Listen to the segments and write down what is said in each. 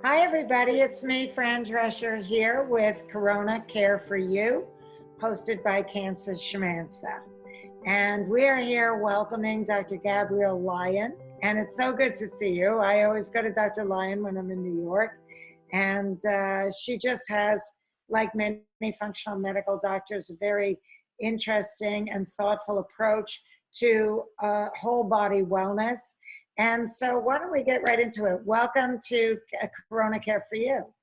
Hi, everybody. It's me, Fran Drescher, here with Corona Care for You, hosted by Cancer Shamansa. And we're here welcoming Dr. Gabrielle Lyon. And it's so good to see you. I always go to Dr. Lyon when I'm in New York. And she just has, like many functional medical doctors, a very interesting and thoughtful approach to whole body wellness. And so why don't we get right into it? Welcome to Corona Care for You.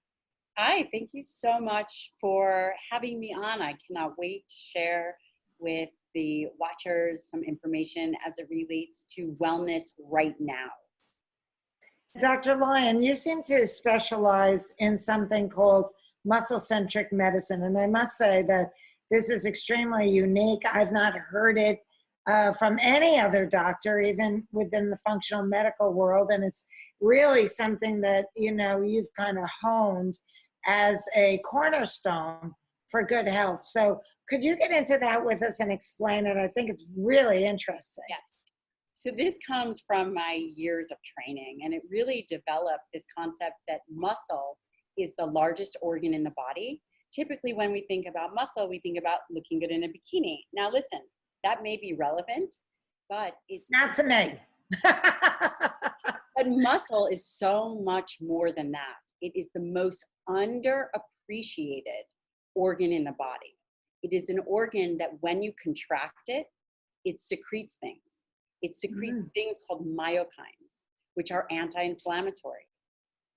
Hi, thank you so much for having me on. I cannot wait to share with the watchers some information as it relates to wellness right now. Dr. Lyon, you seem to specialize in something called muscle-centric medicine. And I must say that this is extremely unique. I've not heard it from any other doctor, even within the functional medical world. And it's really something that, you've kind of honed as a cornerstone for good health. So could you get into that with us and explain it? I think it's really interesting. Yes. So this comes from my years of training, and it really developed this concept that muscle is the largest organ in the body. Typically, when we think about muscle, we think about looking good in a bikini. Now, listen, that may be relevant, but it's not to me. But muscle is so much more than that. It is the most underappreciated organ in the body. It is an organ that when you contract it, it secretes things. It secretes things called myokines, which are anti-inflammatory.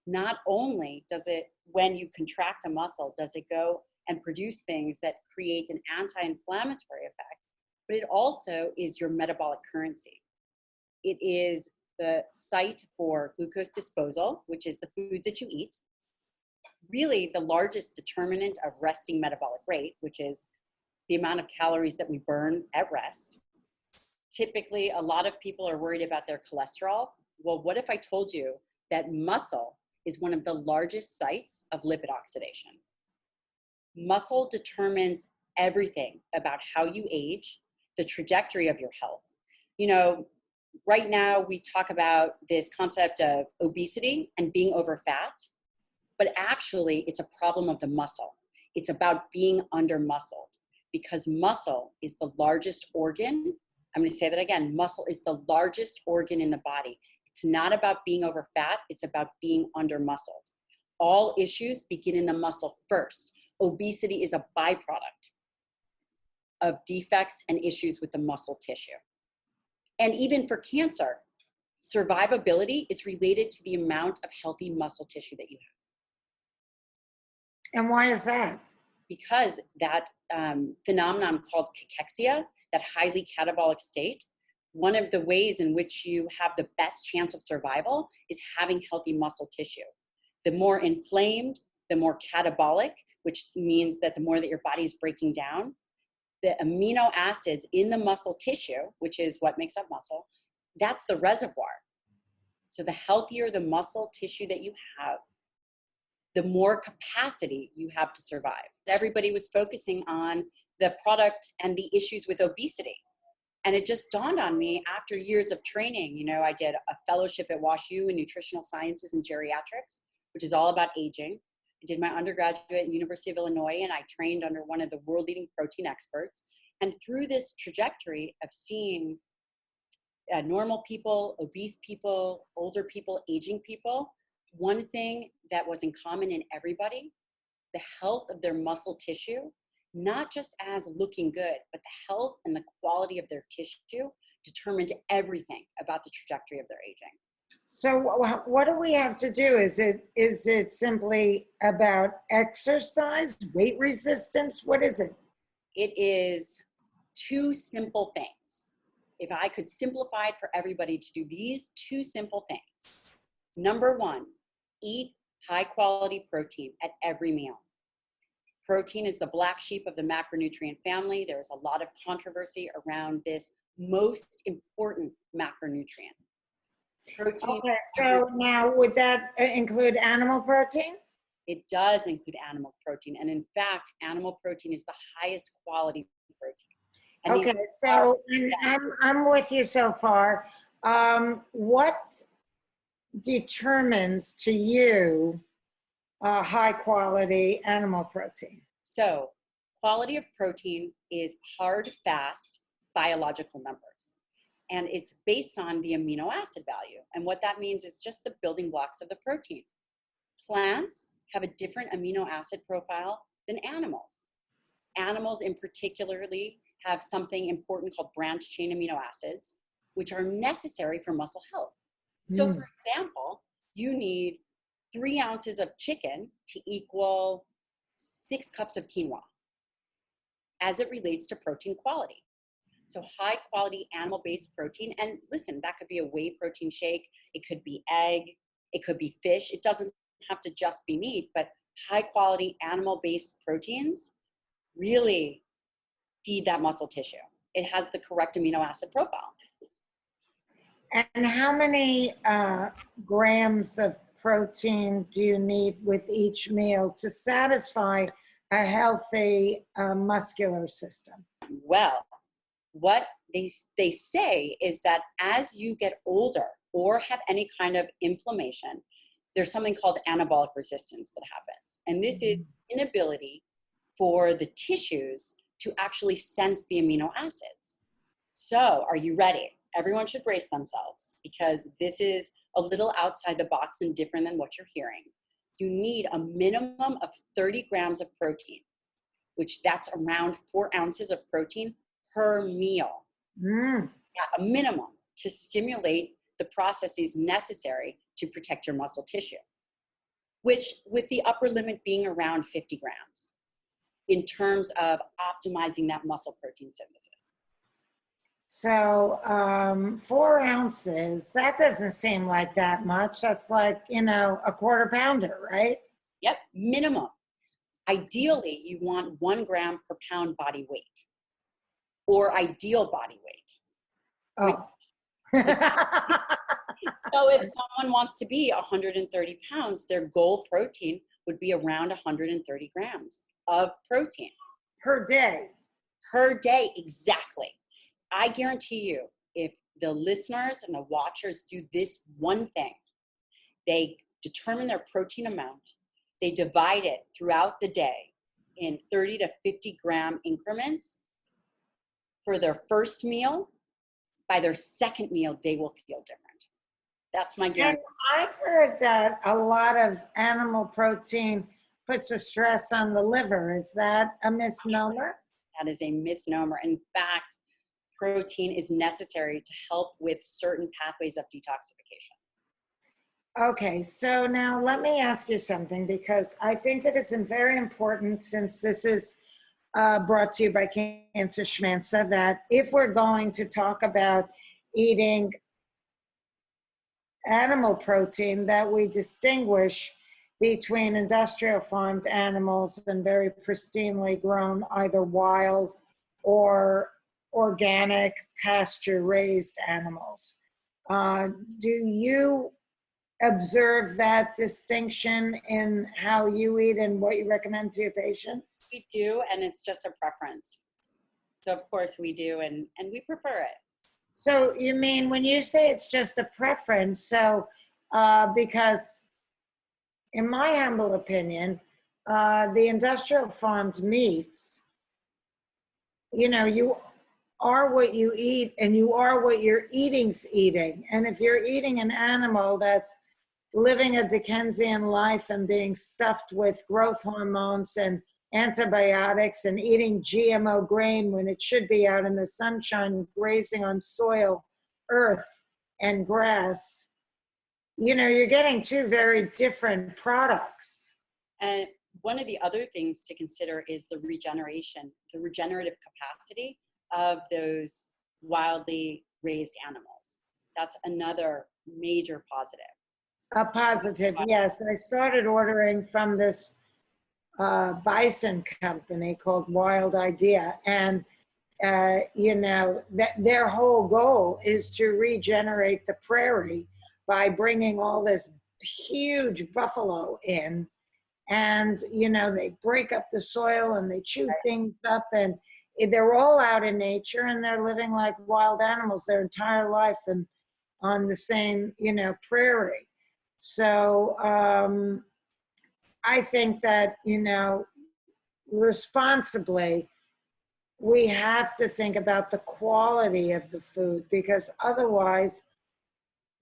Not only does it, when you contract a muscle, does it go and produce things that create an anti-inflammatory effect, but it also is your metabolic currency. It is the site for glucose disposal, which is the foods that you eat. Really the largest determinant of resting metabolic rate, which is the amount of calories that we burn at rest. Typically, a lot of people are worried about their cholesterol. Well, what if I told you that muscle is one of the largest sites of lipid oxidation? Muscle determines everything about how you age, the trajectory of your health. Right now we talk about this concept of obesity and being over fat, but actually it's a problem of the muscle. It's about being under muscled, because muscle is the largest organ. I'm going to say that again. Muscle is the largest organ in the body. It's not about being over fat. It's about being under muscled. All issues begin in the muscle first. Obesity is a byproduct of defects and issues with the muscle tissue. And even for cancer, survivability is related to the amount of healthy muscle tissue that you have. And why is that? Because that phenomenon called cachexia, that highly catabolic state, one of the ways in which you have the best chance of survival is having healthy muscle tissue. The more inflamed, the more catabolic, which means that the more that your body is breaking down, the amino acids in the muscle tissue, which is what makes up muscle, that's the reservoir. So the healthier the muscle tissue that you have, the more capacity you have to survive. Everybody was focusing on the product and the issues with obesity. And it just dawned on me after years of training. I did a fellowship at WashU in nutritional sciences and geriatrics, which is all about aging. I did my undergraduate at University of Illinois, and I trained under one of the world leading protein experts. And through this trajectory of seeing normal people, obese people, older people, aging people, one thing that was in common in everybody, the health of their muscle tissue, not just as looking good, but the health and the quality of their tissue determined everything about the trajectory of their aging. So what do we have to do? Is it simply about exercise, weight resistance? What is it? It is two simple things. If I could simplify it for everybody to do these two simple things. Number one, eat high quality protein at every meal. Protein is the black sheep of the macronutrient family. There's a lot of controversy around this most important macronutrient. Protein. Okay, so now would that include animal protein? It does include animal protein. And in fact, animal protein is the highest quality protein. And okay, so I'm with you so far. What determines to you high quality animal protein? So quality of protein is hard, fast, biological numbers. And it's based on the amino acid value. And what that means is just the building blocks of the protein. Plants have a different amino acid profile than animals. Animals in particularly have something important called branched chain amino acids, which are necessary for muscle health. So for example, you need 3 ounces of chicken to equal 6 cups of quinoa as it relates to protein quality. So high quality animal-based protein, and listen, that could be a whey protein shake, it could be egg, it could be fish, it doesn't have to just be meat, but high quality animal-based proteins really feed that muscle tissue. It has the correct amino acid profile. And how many grams of protein do you need with each meal to satisfy a healthy muscular system? Well, what they say is that as you get older or have any kind of inflammation, there's something called anabolic resistance that happens. And this is inability for the tissues to actually sense the amino acids. So are you ready? Everyone should brace themselves because this is a little outside the box and different than what you're hearing. You need a minimum of 30 grams of protein, which that's around 4 ounces of protein per meal. Yeah, a minimum to stimulate the processes necessary to protect your muscle tissue, which with the upper limit being around 50 grams in terms of optimizing that muscle protein synthesis. So 4 ounces, that doesn't seem like that much. That's like, a quarter pounder, right? Yep, minimum. Ideally, you want 1 gram per pound body weight or ideal body weight. Oh. So if someone wants to be 130 pounds, their goal protein would be around 130 grams of protein. Per day? Per day, exactly. I guarantee you, if the listeners and the watchers do this one thing, they determine their protein amount, they divide it throughout the day in 30 to 50 gram increments for their first meal, by their second meal, they will feel different. That's my guarantee. And I've heard that a lot of animal protein puts a stress on the liver. Is that a misnomer? That is a misnomer. In fact, protein is necessary to help with certain pathways of detoxification. Okay, so now let me ask you something, because I think that it's very important, since this is brought to you by Cancer Schmanza, that if we're going to talk about eating animal protein, that we distinguish between industrial farmed animals and very pristinely grown, either wild or organic pasture raised animals. Do you observe that distinction in how you eat and what you recommend to your patients? We do, and it's just a preference. So of course we do, and we prefer it. So you mean when you say it's just a preference, so because in my humble opinion, the industrial farmed meats, you are what you eat and you are what your eating's eating. And if you're eating an animal that's living a Dickensian life and being stuffed with growth hormones and antibiotics and eating GMO grain when it should be out in the sunshine, grazing on soil, earth, and grass, you're getting 2 very different products. And one of the other things to consider is the regenerative capacity of those wildly raised animals. That's another major positive. A positive, yes. I started ordering from this bison company called Wild Idea, and that their whole goal is to regenerate the prairie by bringing all this huge buffalo in, and they break up the soil and they chew things up, and they're all out in nature and they're living like wild animals their entire life and on the same prairie. So I think that, you know, responsibly, we have to think about the quality of the food, because otherwise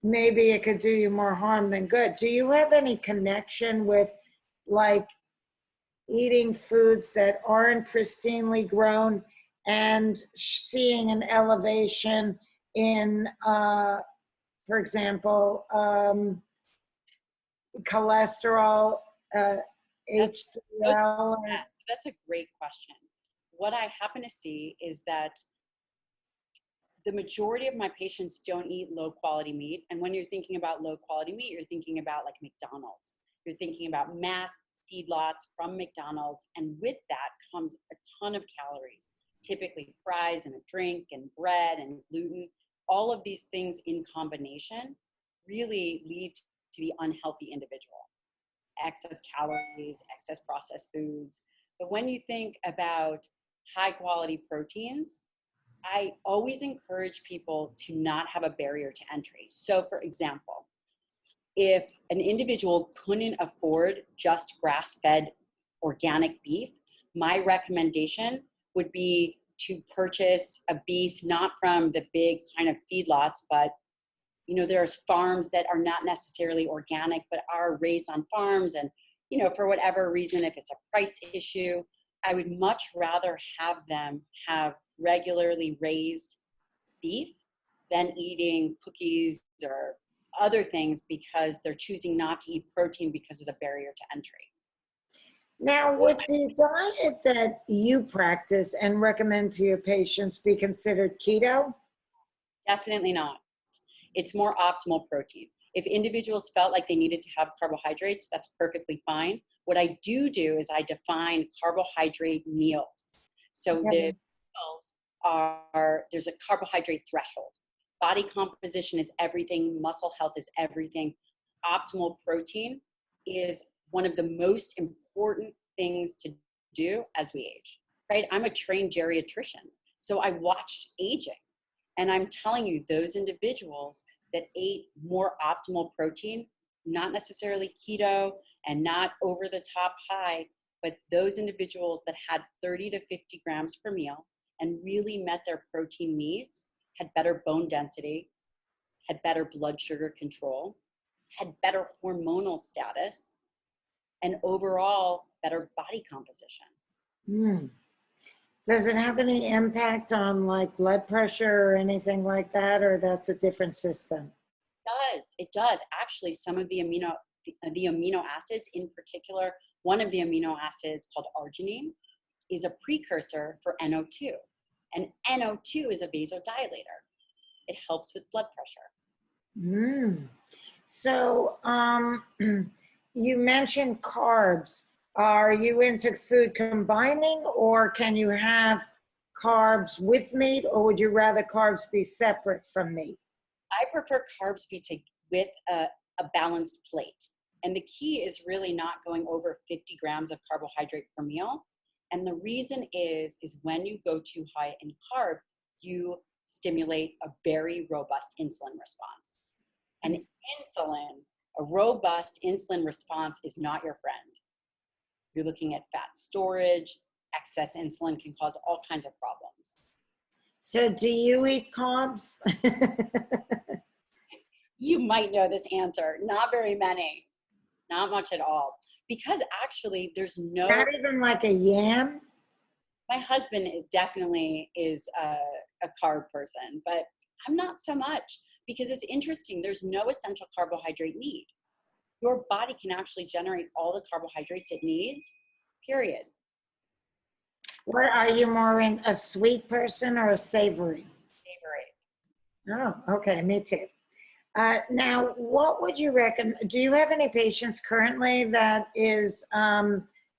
maybe it could do you more harm than good. Do you have any connection with like eating foods that aren't pristinely grown and seeing an elevation in, for example, cholesterol, Those- HDL? that's a great question. What I happen to see is that the majority of my patients don't eat low quality meat. And when you're thinking about low quality meat, you're thinking about like McDonald's. You're thinking about mass feedlots from McDonald's. And with that comes a ton of calories, typically fries and a drink and bread and gluten. All of these things in combination really lead to the unhealthy individual. Excess calories, excess processed foods. But when you think about high quality proteins, I always encourage people to not have a barrier to entry. So, for example, if an individual couldn't afford just grass-fed organic beef, my recommendation would be to purchase a beef not from the big kind of feedlots, but you know, there's farms that are not necessarily organic, but are raised on farms. And, you know, for whatever reason, if it's a price issue, I would much rather have them have regularly raised beef than eating cookies or other things because they're choosing not to eat protein because of the barrier to entry. Now, would the diet that you practice and recommend to your patients be considered keto? Definitely not. It's more optimal protein. If individuals felt like they needed to have carbohydrates, that's perfectly fine. What I do is I define carbohydrate meals. So the meals are, there's a carbohydrate threshold. Body composition is everything. Muscle health is everything. Optimal protein is one of the most important things to do as we age, right? I'm a trained geriatrician, so I watched aging. And I'm telling you, those individuals that ate more optimal protein, not necessarily keto and not over the top high, but those individuals that had 30 to 50 grams per meal and really met their protein needs, had better bone density, had better blood sugar control, had better hormonal status, and overall better body composition. Mm. Does it have any impact on like blood pressure or anything like that, or that's a different system? It does. Actually, some of the amino acids in particular, one of the amino acids called arginine is a precursor for NO2. And NO2 is a vasodilator. It helps with blood pressure. Mm. So, you mentioned carbs. Are you into food combining, or can you have carbs with meat, or would you rather carbs be separate from meat? I prefer carbs with a balanced plate. And the key is really not going over 50 grams of carbohydrate per meal. And the reason is when you go too high in carb, you stimulate a very robust insulin response. And a robust insulin response is not your friend. You're looking at fat storage. Excess insulin can cause all kinds of problems. So do you eat carbs? You might know this answer. Not very many. Not much at all. Because actually there's no... Not even like a yam? My husband definitely is a carb person, but I'm not so much, because it's interesting. There's no essential carbohydrate need. Your body can actually generate all the carbohydrates it needs, period. What are you more in, a sweet person or a savory? Savory. Oh, okay, me too. Now, what would you recommend? Do you have any patients currently that is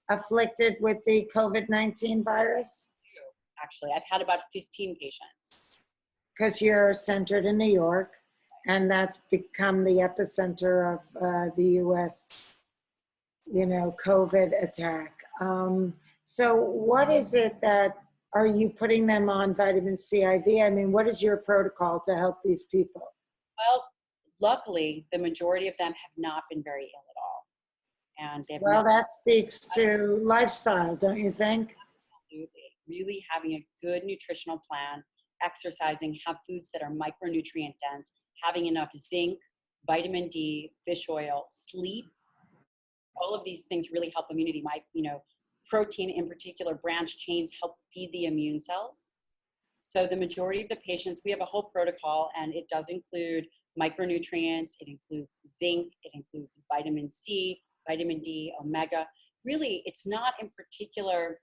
afflicted with the COVID-19 virus? Actually, I've had about 15 patients. Because you're centered in New York, and that's become the epicenter of the U.S., you know, COVID attack. So what is it that, are you putting them on vitamin C IV? I mean, what is your protocol to help these people? Well, luckily, the majority of them have not been very ill at all. and they have Well, that speaks to lifestyle, don't you think? absolutely really having a good nutritional plan, exercising, have foods that are micronutrient dense, having enough zinc, vitamin D, fish oil, sleep. All of these things really help immunity. Protein in particular, branched chains help feed the immune cells. So the majority of the patients, we have a whole protocol, and it does include micronutrients, it includes zinc, it includes vitamin C, vitamin D, omega. Really, it's not in particular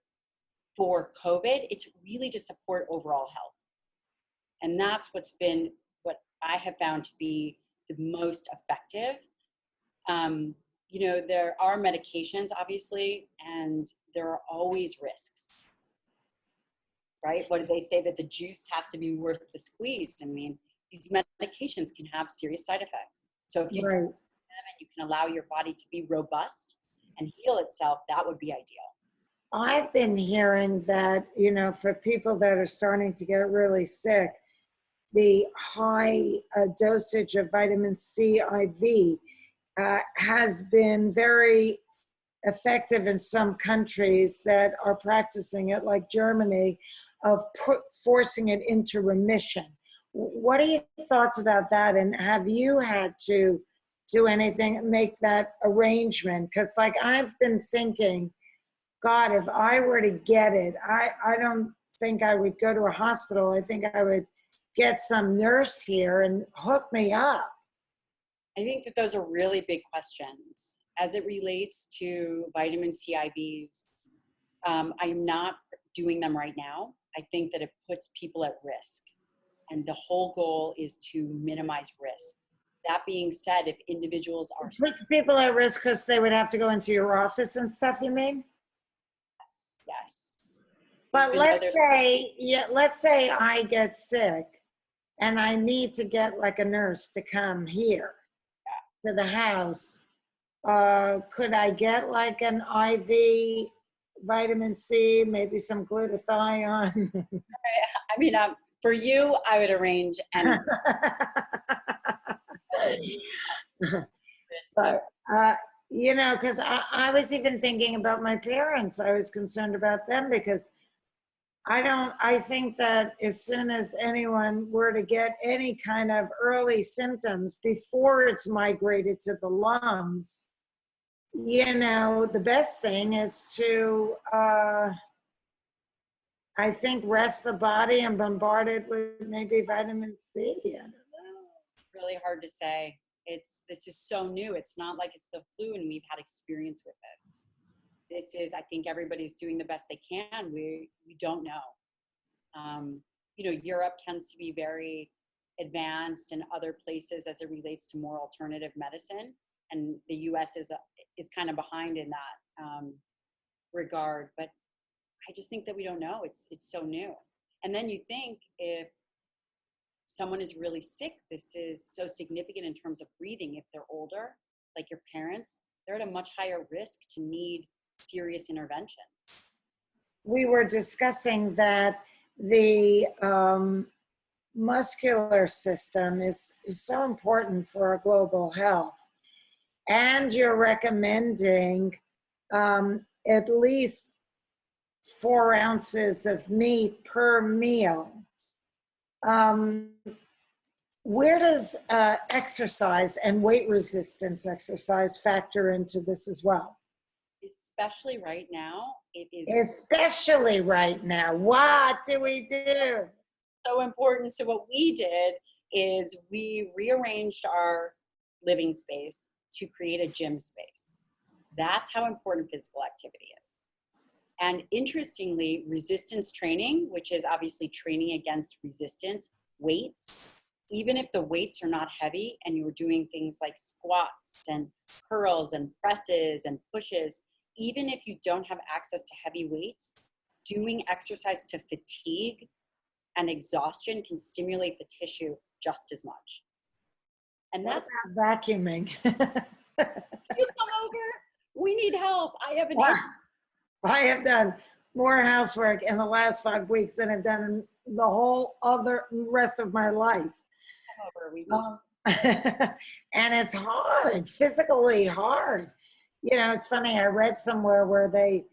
for COVID, it's really to support overall health. And that's what I have found to be the most effective. There are medications, obviously, and there are always risks, right? What did they say? That the juice has to be worth the squeeze. I mean, these medications can have serious side effects. So if you take them and you can allow your body to be robust and heal itself, that would be ideal. I've been hearing that, for people that are starting to get really sick, the high dosage of vitamin C IV has been very effective in some countries that are practicing it, like Germany, of forcing it into remission. What are your thoughts about that? And have you had to do anything, make that arrangement? Because I've been thinking, God, if I were to get it, I don't think I would go to a hospital. I think I would get some nurse here and hook me up. I think that those are really big questions. As it relates to vitamin C IVs, I'm not doing them right now. I think that it puts people at risk. And the whole goal is to minimize risk. That being said, if individuals are puts people at risk because they would have to go into your office and stuff, you mean? Yes. But let's say I get sick and I need to get a nurse to come here to the house. Could I get an IV vitamin C, maybe some glutathione? I mean, for you, I would arrange anything. But, because I was even thinking about my parents. I was concerned about them because I think that as soon as anyone were to get any kind of early symptoms before it's migrated to the lungs, the best thing is to, I think, rest the body and bombard it with maybe vitamin C. I don't know. Really hard to say. This is so new. It's not like it's the flu and we've had experience with this. I think everybody's doing the best they can. We don't know. Europe tends to be very advanced in other places as it relates to more alternative medicine. And the US is kind of behind in that regard. But I just think that we don't know. It's so new. And then you think if someone is really sick, this is so significant in terms of breathing. If they're older, like your parents, they're at a much higher risk to need serious intervention. We were discussing that the muscular system is so important for our global health. And you're recommending at least 4 ounces of meat per meal. Where does exercise and weight resistance exercise factor into this as well? Especially right now, it is. Especially right now. What do we do? So important. So what we did is we rearranged our living space to create a gym space. That's how important physical activity is. And interestingly, resistance training, which is obviously training against resistance, weights, even if the weights are not heavy and you're doing things like squats and curls and presses and pushes, even if you don't have access to heavy weights, doing exercise to fatigue and exhaustion can stimulate the tissue just as much. And that's vacuuming. You come over, we need help. I have done more housework in the last 5 weeks than I've done in the whole other rest of my life. And it's hard, physically hard. It's funny. I read somewhere where they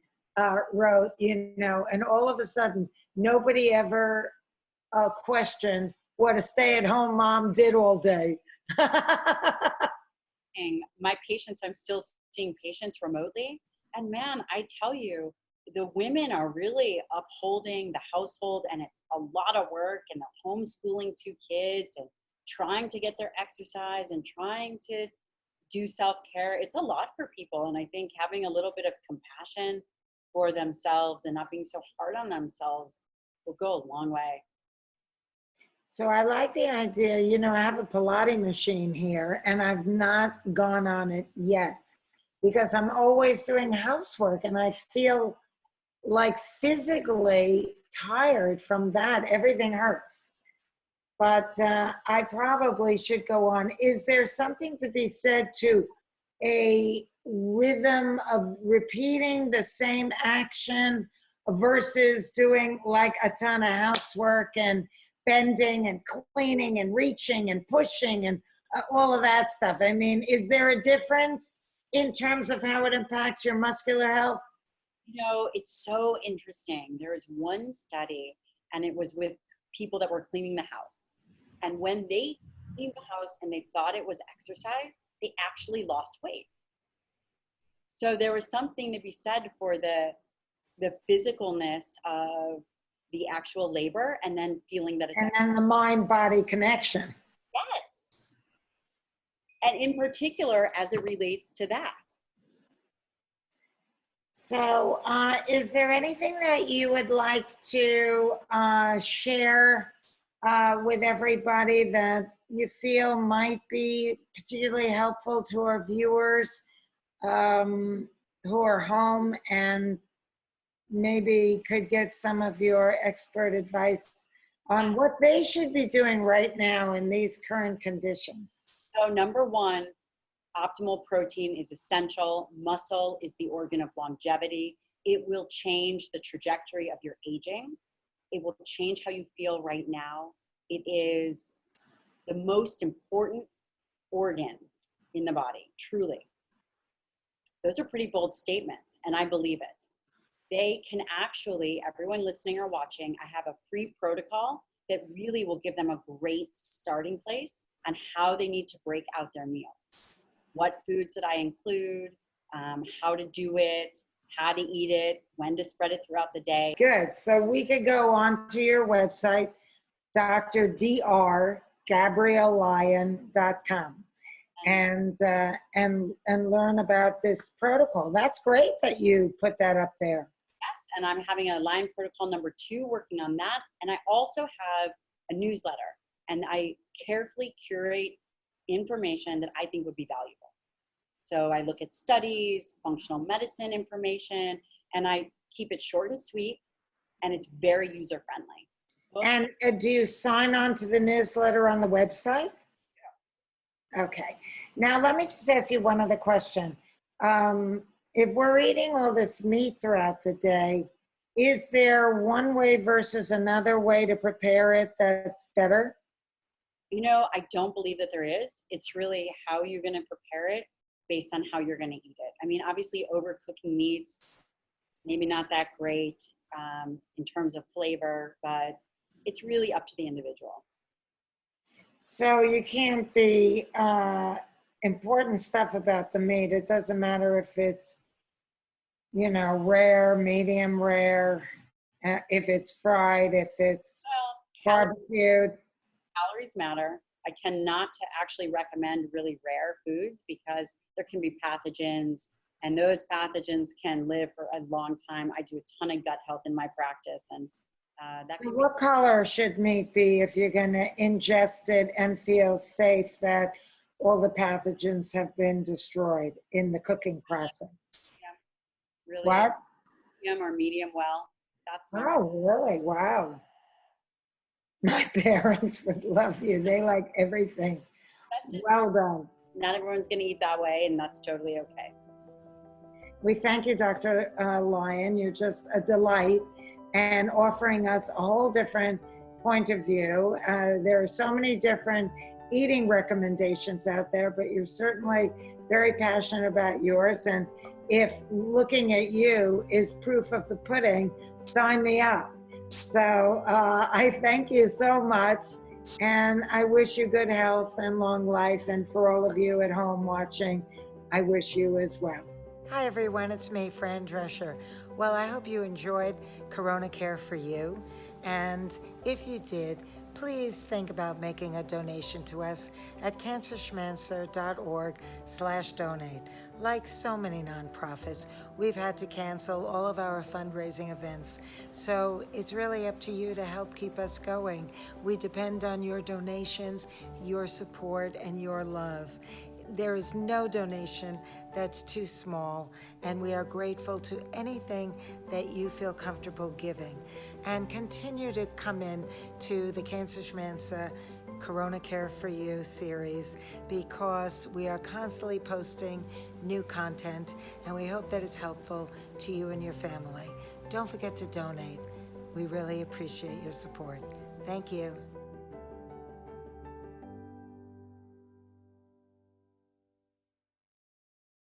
wrote, and all of a sudden, nobody ever questioned what a stay-at-home mom did all day. My patients, I'm still seeing patients remotely. And man, I tell you, the women are really upholding the household, and it's a lot of work, and they're homeschooling 2 kids and trying to get their exercise and trying to do self-care. It's a lot for people. And I think having a little bit of compassion for themselves and not being so hard on themselves will go a long way. So I like the idea, I have a Pilates machine here and I've not gone on it yet because I'm always doing housework and I feel like physically tired from that. Everything hurts. But I probably should go on. Is there something to be said to a rhythm of repeating the same action versus doing like a ton of housework and bending and cleaning and reaching and pushing and all of that stuff? I mean, is there a difference in terms of how it impacts your muscular health? It's so interesting. There was one study, and it was with people that were cleaning the house. And when they cleaned the house and they thought it was exercise, they actually lost weight. So there was something to be said for the physicalness of the actual labor, and then feeling that it's and then the mind-body connection. Yes. And in particular, as it relates to that. So is there anything that you would like to share with everybody that you feel might be particularly helpful to our viewers who are home and maybe could get some of your expert advice on what they should be doing right now in these current conditions? So number one, optimal protein is essential. Muscle is the organ of longevity. It will change the trajectory of your aging. It will change how you feel right now. It is the most important organ in the body, truly. Those are pretty bold statements, and I believe it. They can actually, everyone listening or watching, I have a free protocol that really will give them a great starting place on how they need to break out their meals. What foods that I include, how to do it, how to eat it, when to spread it throughout the day. Good. So we could go on to your website, Dr. Dr. GabrielleLyon.com, and learn about this protocol. That's great that you put that up there. Yes, and I'm having a line protocol number 2, working on that. And I also have a newsletter, and I carefully curate information that I think would be valuable. So I look at studies, functional medicine information, and I keep it short and sweet, and it's very user-friendly. And do you sign on to the newsletter on the website? Yeah. Okay. Now, let me just ask you one other question. If we're eating all this meat throughout the day, is there one way versus another way to prepare it that's better? I don't believe that there is. It's really how you're going to prepare it based on how you're going to eat it. I mean, obviously, overcooking meats, maybe not that great in terms of flavor, but it's really up to the individual. So you can't, the important stuff about the meat, it doesn't matter if it's, rare, medium rare, if it's fried, if it's barbecued. Calories matter. I tend not to actually recommend really rare foods because there can be pathogens, and those pathogens can live for a long time. I do a ton of gut health in my practice, and what color should meat be if you're going to ingest it and feel safe that all the pathogens have been destroyed in the cooking process? Yeah, really. What? Medium or medium well. That's really? Wow. My parents would love you. They like everything. That's just well done. Not everyone's going to eat that way, and that's totally okay. We thank you, Dr. Lyon. You're just a delight, and offering us a whole different point of view. There are so many different eating recommendations out there, but you're certainly very passionate about yours. And if looking at you is proof of the pudding, sign me up. So I thank you so much. And I wish you good health and long life. And for all of you at home watching, I wish you as well. Hi, everyone. It's me, Fran Drescher. Well, I hope you enjoyed Corona Care for You. And if you did, please think about making a donation to us at cancerschmancer.org/donate. Like so many nonprofits, we've had to cancel all of our fundraising events. So it's really up to you to help keep us going. We depend on your donations, your support, and your love. There is no donation that's too small, and we are grateful to anything that you feel comfortable giving. And continue to come in to the Cancer Schmancer Corona Care for You series, because we are constantly posting new content, and we hope that it's helpful to you and your family. Don't forget to donate. We really appreciate your support. Thank you.